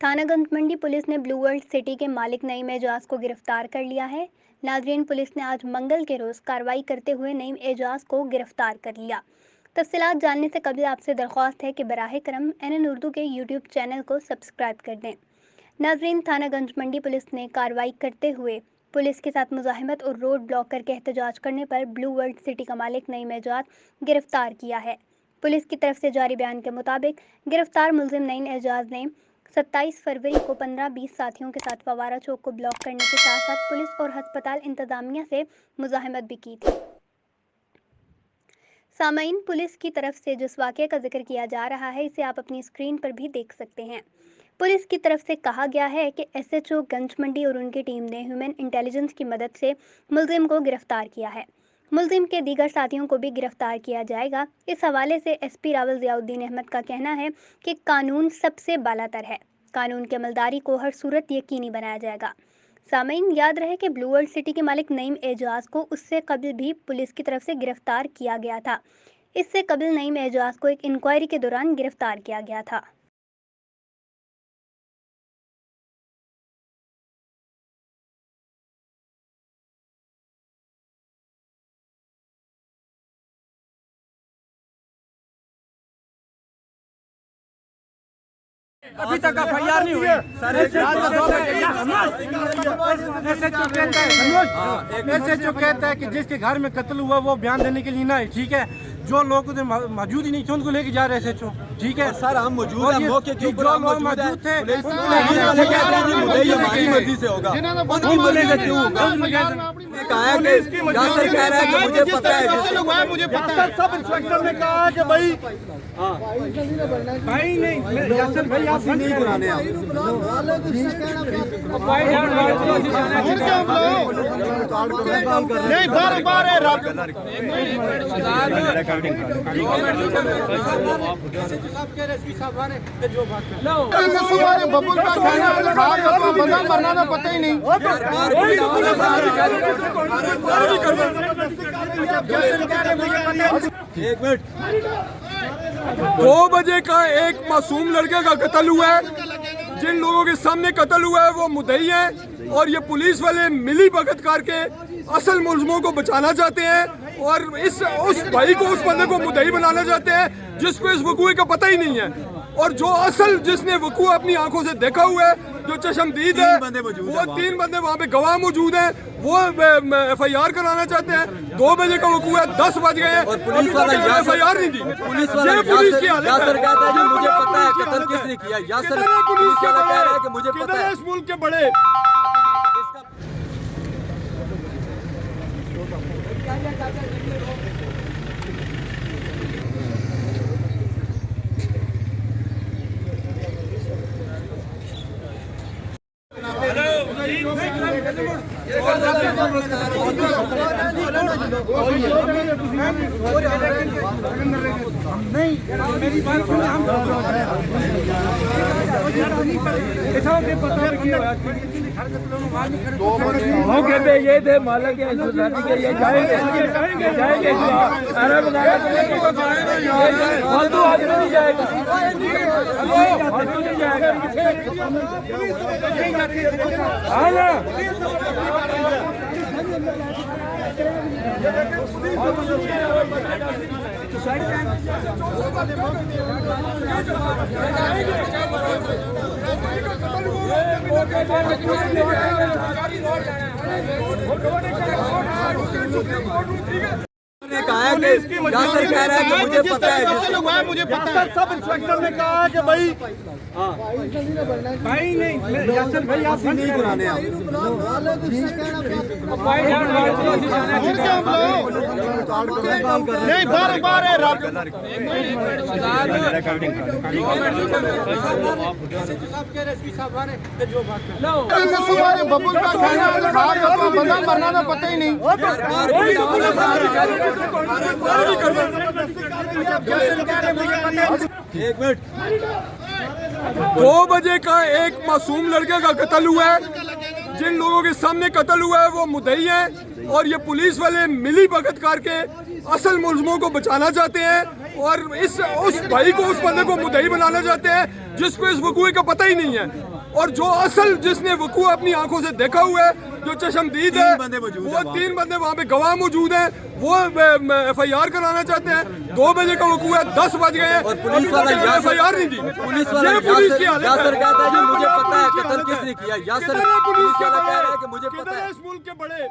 थाना गंजमंडी पुलिस ने blue world city के मालिक नईम एजाज को गिरफ्तार कर लिया है। नाजरीन, पुलिस ने आज मंगल के रोज कार्रवाई करते हुए नईम एजाज को गिरफ्तार कर लिया। तफसीलात जानने से कबल आपसे दरख्वास्त है कि बराह करम NN उर्दू के यूट्यूब चैनल को सब्सक्राइब कर दें। नाजरीन, थाना गंजमंडी पुलिस ने कार्रवाई करते हुए पुलिस के साथ मुजाहिमत और रोड ब्लॉक करके एहतजाज करने पर ब्लू वर्ल्ड सिटी का मालिक नईम एजाज गिरफ्तार किया है। पुलिस की तरफ से जारी बयान के मुताबिक गिरफ्तार मुलजिम नईम एजाज ने 27 फरवरी को 15-20 साथियों के साथ फवारा चौक को ब्लॉक करने के साथ साथ पुलिस और अस्पताल इंतजामिया से मुजाहिमत भी की थी। सामाईन, पुलिस की तरफ से जिस वाक़े का जिक्र किया जा रहा है इसे आप अपनी स्क्रीन पर भी देख सकते हैं। पुलिस की तरफ से कहा गया है कि SHO गंजमंडी और उनकी टीम ने ह्यूमन इंटेलिजेंस की मदद से मुलजिम को गिरफ्तार किया है। मुलजिम के दीगर साथियों को भी गिरफ्तार किया जाएगा। इस हवाले से SP रावल ज़ियाउद्दीन अहमद का कहना है कि कानून सबसे बालातर है, कानून की अमलदारी को हर सूरत यकीनी बनाया जाएगा। सामीन, याद रहे कि ब्लू वर्ल्ड सिटी के मालिक नईम एजाज को उससे कबल भी पुलिस की तरफ से गिरफ्तार किया गया था। इससे कबल नईम एजाज को एक इंक्वायरी के दौरान गिरफ्तार किया गया था। अभी तक FIR नहीं हुई। SHO कहता है कि जिसके घर में कत्ल हुआ वो बयान देने के लिए ना है, ठीक है। जो लोग मौजूद ही नहीं थे उनको लेके जा रहे SHO, ठीक है। सर हम मौजूद हैं, मौके के ऊपर जो लोग मौजूद थे हमारी मर्जी से होगा। यासर कह रहा है कि मुझे पता है, मुझे पता है। सब इंस्पेक्टर ने कहा कि भाई नहीं यासर भाई आप नहीं बुलाने नहीं बार बबुल का बंदा मरना तो पता ही नहीं। एक मिनट, 2 बजे का एक मासूम लड़के का कत्ल हुआ है। जिन लोगों के सामने कत्ल हुआ है वो मुद्दई हैं और ये पुलिस वाले मिली भगत करके असल मुलजमों को बचाना चाहते हैं और उस भाई को, उस बंदे को मुद्दई बनाना चाहते हैं जिसको इस वकूए का पता ही नहीं है। और जो असल जिसने वकूआ अपनी आंखों से देखा हुआ है, जो चशमदीद है, वो 3 बंदे वहाँ पे गवाह मौजूद हैं, वो FIR कराना चाहते हैं। 2 बजे का वकूआ है, 10 बज गए हैं और पुलिस वाला FIR नहीं दी। पुलिस वाला यासर कहता है कि मुझे पता है कत्ल किसने किया। यासर पुलिस वाला कह रहा है कि मुझे पता है। इस मुल्क के बड़े मेरी बात सुनो, हम मौके पे ये थे मालक के सोसाइटी के, ये जाएंगे अरब फालतू आदमी नहीं जाएगा, फालतू नहीं जाएगा। हाँ ना ने कहा है कि यासर कह रहा है कि मुझे पता है, मुझे पता है। सब इंस्पेक्टर ने कहा कि भाई नहीं यासर भाई आप नहीं बुलाने नहीं बार बबुल का बंदा मरना तो पता ही नहीं। एक मिनट, 2 बजे का एक मासूम लड़के का कत्ल हुआ है। जिन लोगों के सामने कत्ल हुआ है वो मुद्दई हैं और ये पुलिस वाले मिली भगत करके असल मुलजमों को बचाना चाहते हैं और उस भाई को, उस बंदे को मुद्दई बनाना चाहते हैं जिसको इस वकूए का पता ही नहीं है। और जो असल जिसने वकूआ अपनी आंखों से देखा हुआ है, जो चशमदीद है, वो 3 बंदे वहाँ पे गवाह मौजूद हैं, वो FIR कराना चाहते हैं। 2 बजे का वकूआ है, 10 बज गए हैं और पुलिस वाला FIR नहीं दी। पुलिस वाला पुलिस की हालत यासर कहता है जी मुझे पता है पुलिस की कत्ल हालत किसने किया। यासर किधर है पुलिस वाला के कह रहा है बड़े? कि मुझे किधर पता है है। इस मुल्क के बड़े?